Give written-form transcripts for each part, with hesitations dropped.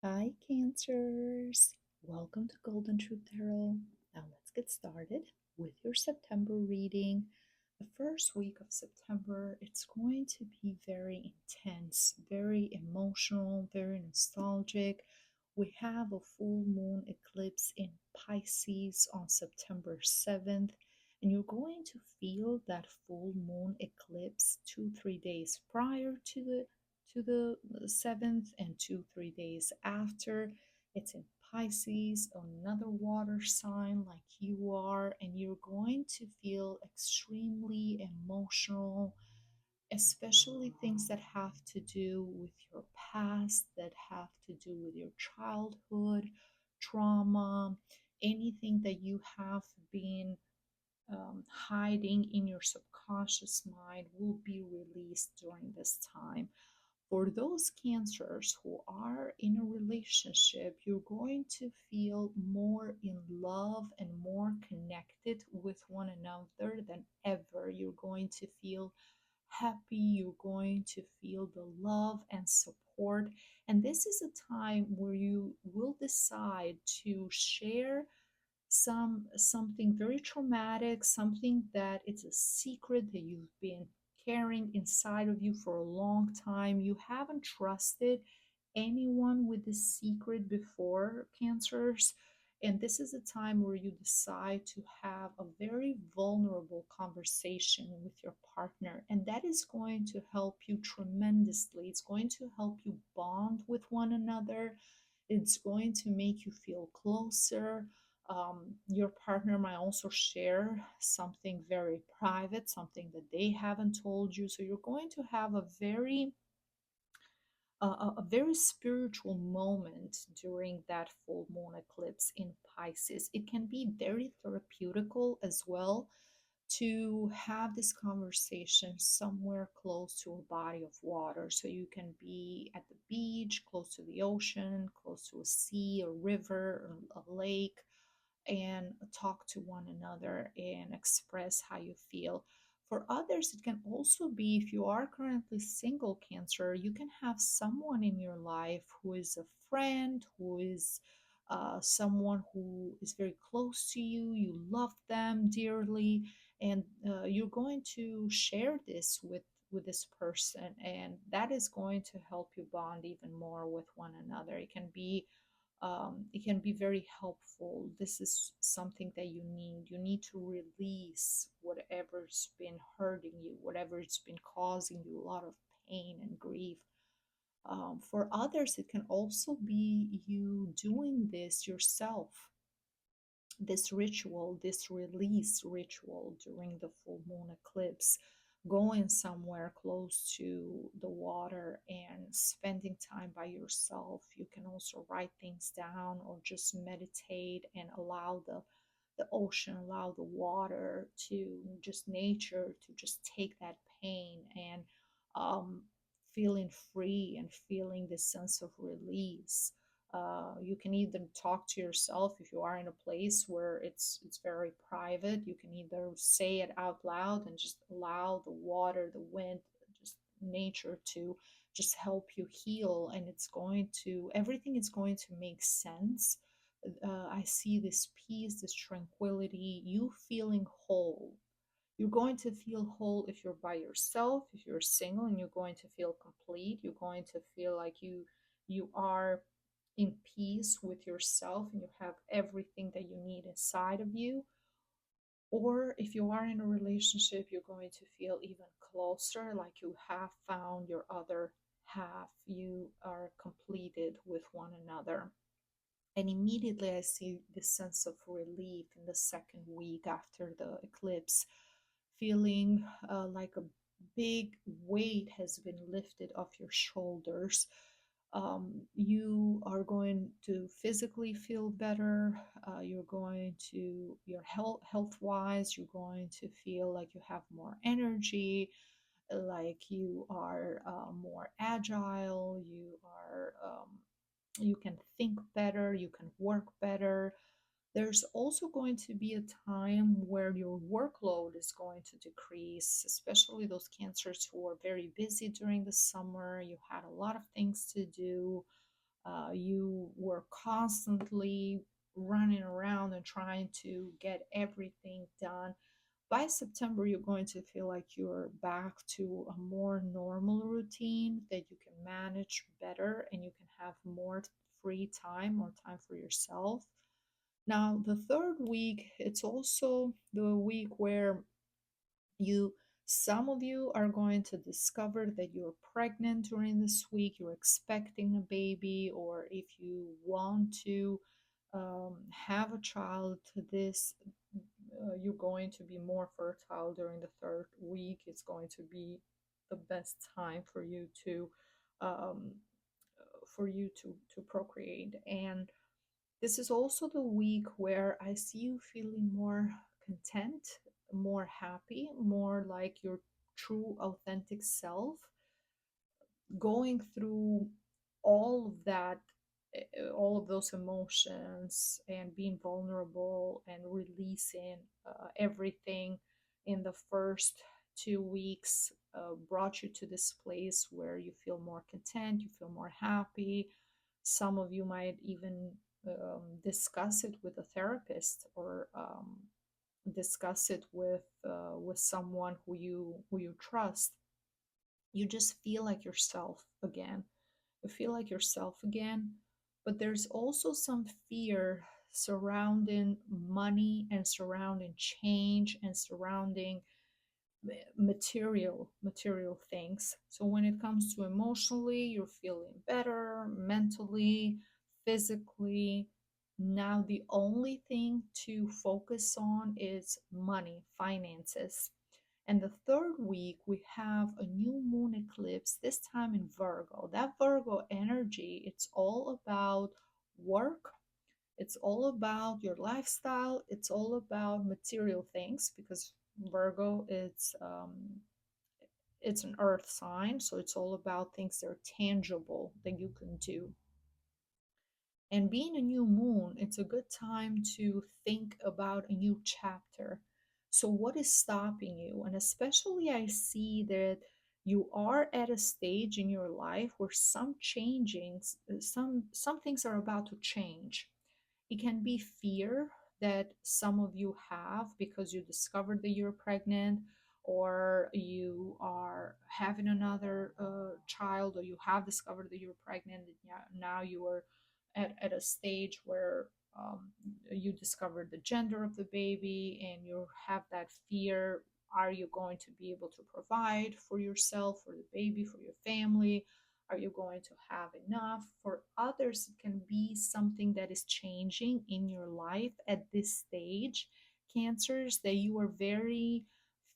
Hi, Cancers. Welcome to Golden Truth Tarot. Now, let's get started with your September reading. The first week of September, it's going to be very intense, very emotional, very nostalgic. We have a full moon eclipse in Pisces on September 7th, and you're going to feel that full moon eclipse 2-3 days prior to the 7th and 2-3 days after. It's in Pisces, another water sign like you are, and you're going to feel extremely emotional, especially things that have to do with your past, that have to do with your childhood trauma, anything that you have been hiding in your subconscious mind will be released during this time. For those cancers who are in a relationship, you're going to feel more in love and more connected with one another than ever. You're going to feel happy, you're going to feel the love and support. And this is a time where you will decide to share something very traumatic, something that it's a secret that you've been carrying inside of you for a long time. You haven't trusted anyone with this secret before, cancers, and this is a time where you decide to have a very vulnerable conversation with your partner, and that is going to help you tremendously. It's going to help you bond with one another. It's going to make you feel closer. Your partner might also share something very private, something that they haven't told you. So you're going to have a very spiritual moment during that full moon eclipse in Pisces. It can be very therapeutical as well to have this conversation somewhere close to a body of water. So you can be at the beach, close to the ocean, close to a sea, a river, or a lake, and talk to one another and express how you feel. For others, it can also be if you are currently single, Cancer, you can have someone in your life who is a friend, who is someone who is very close to you, you love them dearly, and you're going to share this with this person, and that is going to help you bond even more with one another. It can be very helpful. This is something that you need. You need to release whatever's been hurting you, whatever's been causing you a lot of pain and grief. For others, it can also be you doing this yourself, this ritual, this release ritual during the full moon eclipse, going somewhere close to the water and spending time by yourself. You can also write things down or just meditate and allow the ocean, allow the water to just nature to just take that pain and um, feeling free and feeling this sense of release. You can either talk to yourself if you are in a place where it's very private. You can either say it out loud and just allow the water, the wind, just nature to just help you heal, and it's going to everything is going to make sense. I see this peace, this tranquility, you feeling whole. You're going to feel whole if you're by yourself, if you're single, and you're going to feel complete. You're going to feel like you are in peace with yourself and you have everything that you need inside of you. Or if you are in a relationship, you're going to feel even closer, like you have found your other half. You are completed with one another. And immediately I see this sense of relief in the second week after the eclipse, feeling like a big weight has been lifted off your shoulders. You are going to physically feel better. You're going to, your health wise, you're going to feel like you have more energy, like you are more agile, you can think better, you can work better. There's also going to be a time where your workload is going to decrease, especially those cancers who are very busy during the summer. You had a lot of things to do. You were constantly running around and trying to get everything done. By September, you're going to feel like you're back to a more normal routine that you can manage better and you can have more free time or time for yourself. Now, the third week, it's also the week where you some of you are going to discover that you're pregnant during this week, you're expecting a baby, or if you want to have a child, this you're going to be more fertile during the third week. It's going to be the best time um, for you to procreate. And this is also the week where I see you feeling more content, more happy, more like your true, authentic self, going through all of that, all of those emotions, and being vulnerable and releasing everything in the first 2 weeks brought you to this place where you feel more content, you feel more happy. Some of you might even discuss it with a therapist or discuss it with someone who you trust. You just feel like yourself again. You feel like yourself again, but there's also some fear surrounding money and surrounding change and surrounding material things. So when it comes to emotionally, you're feeling better, mentally, physically. Now the only thing to focus on is money, finances. And the third week, we have a new moon eclipse, this time in Virgo. That Virgo energy, it's all about work, it's all about your lifestyle, it's all about material things because Virgo, it's an earth sign, so it's all about things that are tangible that you can do. And being a new moon, it's a good time to think about a new chapter. So, what is stopping you? And especially, I see that you are at a stage in your life where some things are about to change. It can be fear that some of you have because you discovered that you're pregnant, or you are having another child, or you have discovered that you're pregnant. And yeah, now you are at a stage where you discovered the gender of the baby and you have that fear. Are you going to be able to provide for yourself, for the baby, for your family? Are you going to have enough? For others, it can be something that is changing in your life at this stage. Cancers that you are very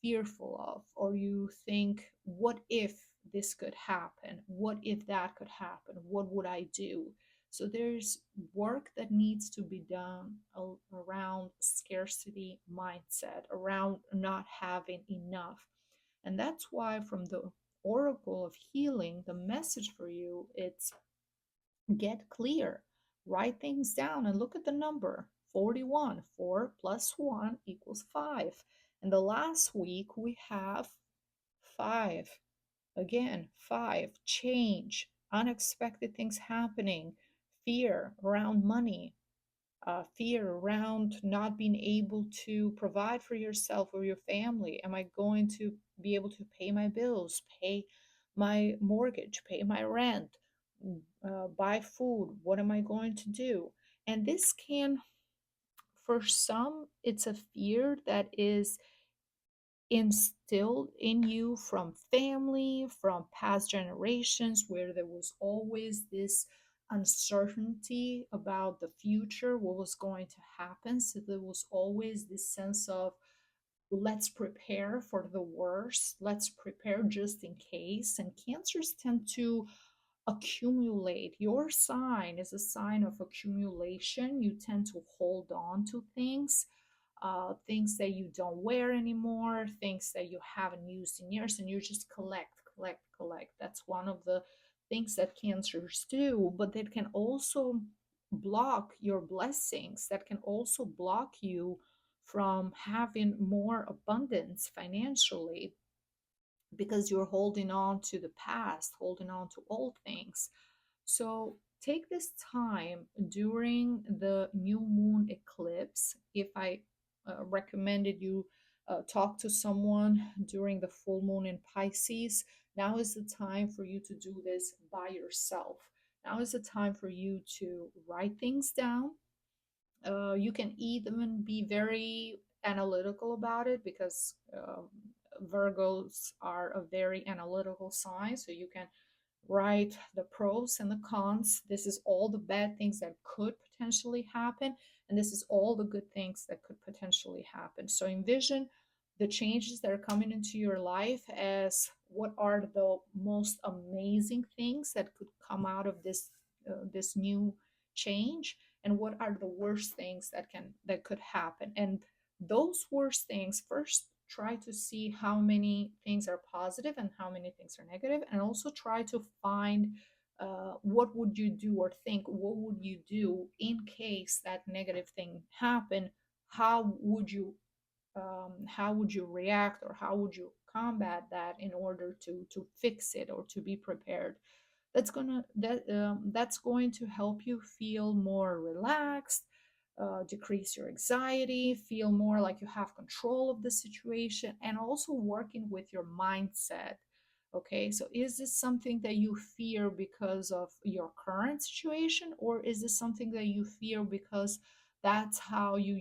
fearful of, or you think, what if this could happen? What if that could happen? What would I do? So there's work that needs to be done around scarcity mindset, around not having enough. And that's why from the oracle of healing, the message for you, it's get clear, write things down and look at the number 41. 4 plus 1 equals 5. And the last week we have 5. Again, 5, change, unexpected things happening, fear around money, fear around not being able to provide for yourself or your family. Am I going to be able to pay my bills, pay my mortgage, pay my rent, buy food? What am I going to do? And this can, for some, it's a fear that is instilled in you from family, from past generations, where there was always this uncertainty about the future, what was going to happen. So there was always this sense of, let's prepare for the worst, let's prepare just in case. And cancers tend to accumulate. Your sign is a sign of accumulation. You tend to hold on to things that you don't wear anymore, things that you haven't used in years, and you just collect, collect, collect. That's one of the things that cancers do, but that can also block your blessings, that can also block you from having more abundance financially because you're holding on to the past, holding on to old things. So take this time during the new moon eclipse. If I recommended you talk to someone during the full moon in Pisces, now is the time for you to do this by yourself. Now is the time for you to write things down. You can even be very analytical about it, because Virgos are a very analytical sign. So you can write the pros and the cons. This is all the bad things that could potentially happen, and this is all the good things that could potentially happen. So envision the changes that are coming into your life as what are the most amazing things that could come out of this new change, and what are the worst things that could happen. And those worst things, first try to see how many things are positive and how many things are negative, and also try to find what would you do, or think what would you do in case that negative thing happened. How would you react, or how would you combat that in order to fix it or to be prepared. That's going to help you feel more relaxed, decrease your anxiety, feel more like you have control of the situation, and also working with your mindset. Okay, so is this something that you fear because of your current situation, or is this something that you fear because that's how your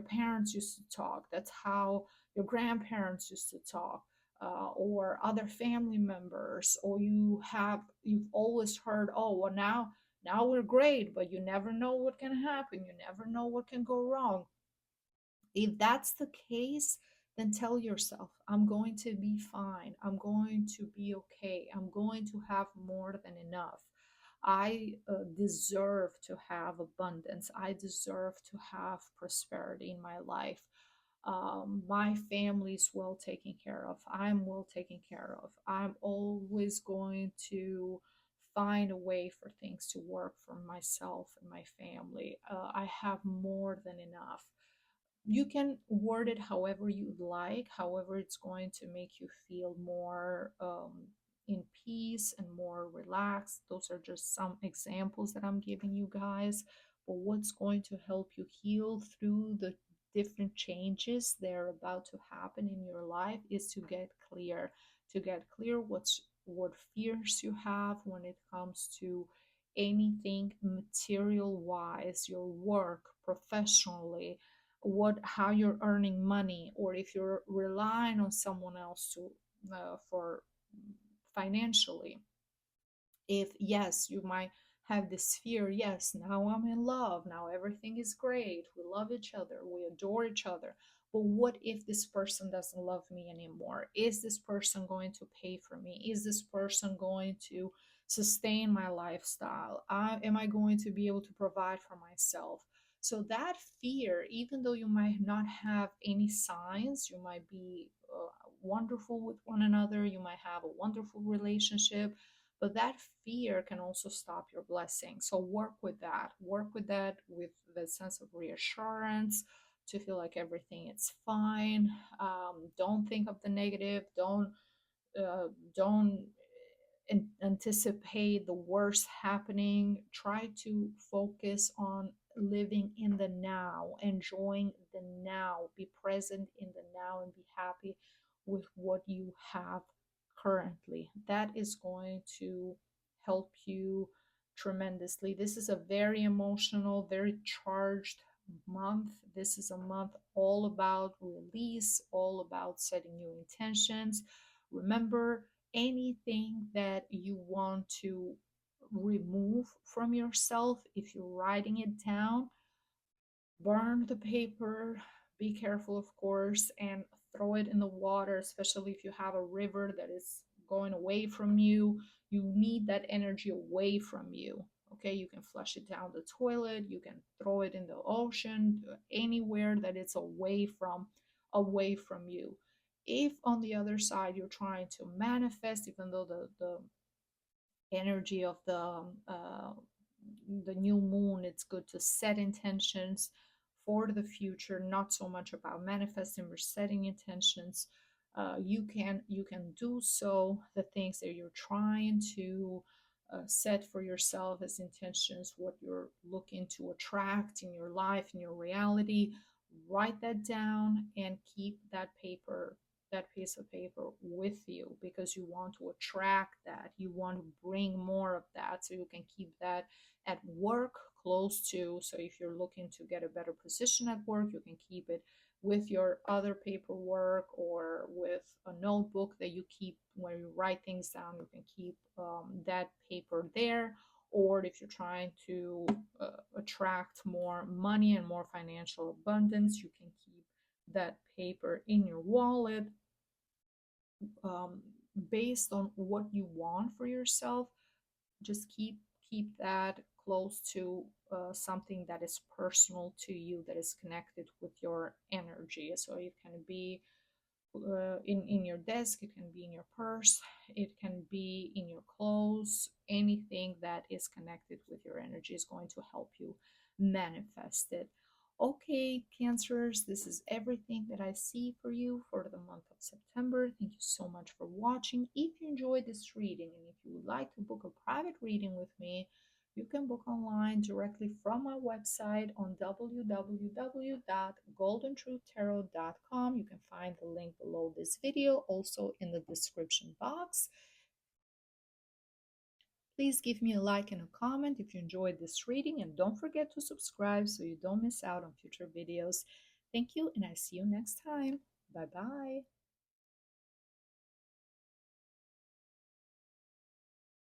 parents used to talk, that's how your grandparents used to talk, or other family members, or you've always heard, oh well, now we're great, but you never know what can happen, you never know what can go wrong. If that's the case, then tell yourself, I'm going to be fine, I'm going to be okay, I'm going to have more than enough. I deserve to have abundance, I deserve to have prosperity in my life. My family's well taken care of, I'm well taken care of, I'm always going to find a way for things to work for myself and my family. I have more than enough. You can word it however you'd like, however it's going to make you feel more in peace and more relaxed. Those are just some examples that I'm giving you guys. But what's going to help you heal through the different changes that are about to happen in your life is to get clear what fears you have when it comes to anything material wise, your work, professionally, what how you're earning money, or if you're relying on someone else to for financially. If yes, you might have this fear, yes, now I'm in love, now everything is great, we love each other, we adore each other, but what if this person doesn't love me anymore? Is this person going to pay for me? Is this person going to sustain my lifestyle? Am I going to be able to provide for myself? So that fear, even though you might not have any signs, you might be wonderful with one another, you might have a wonderful relationship, but that fear can also stop your blessing. So work with that, with the sense of reassurance, to feel like everything is fine. Don't think of the negative, don't anticipate the worst happening. Try to focus on living in the now, enjoying the now, be present in the now, and be happy with what you have currently. That is going to help you tremendously. This is a very emotional, very charged month. This is a month all about release, all about setting new intentions. Remember, anything that you want to remove from yourself, if you're writing it down, burn the paper, be careful, of course, and throw it in the water, especially if you have a river that is going away from you. You need that energy away from you. Okay, you can flush it down the toilet, you can throw it in the ocean, anywhere that it's away from you. If on the other side you're trying to manifest, even though the energy of the new moon, it's good to set intentions for the future, not so much about manifesting or setting intentions. You can do so the things that you're trying to set for yourself as intentions, what you're looking to attract in your life, in your reality. Write that down and keep that piece of paper with you, because you want to attract that. You want to bring more of that so you can keep that at work close to. So if you're looking to get a better position at work, you can keep it with your other paperwork, or with a notebook that you keep where you write things down. You can keep that paper there. Or if you're trying to attract more money and more financial abundance, you can keep that paper in your wallet. um, Based on what you want for yourself, just keep that close to something that is personal to you, that is connected with your energy. So it can be in your desk, it can be in your purse, it can be in your clothes. Anything that is connected with your energy is going to help you manifest it. Okay, Cancers, this is everything that I see for you for the month of September. Thank you so much for watching. If you enjoyed this reading, and if you would like to book a private reading with me, you can book online directly from my website on www.goldentruthtarot.com. You can find the link below this video, also in the description box. Please give me a like and a comment if you enjoyed this reading, and don't forget to subscribe so you don't miss out on future videos. Thank you, and I see you next time. Bye bye.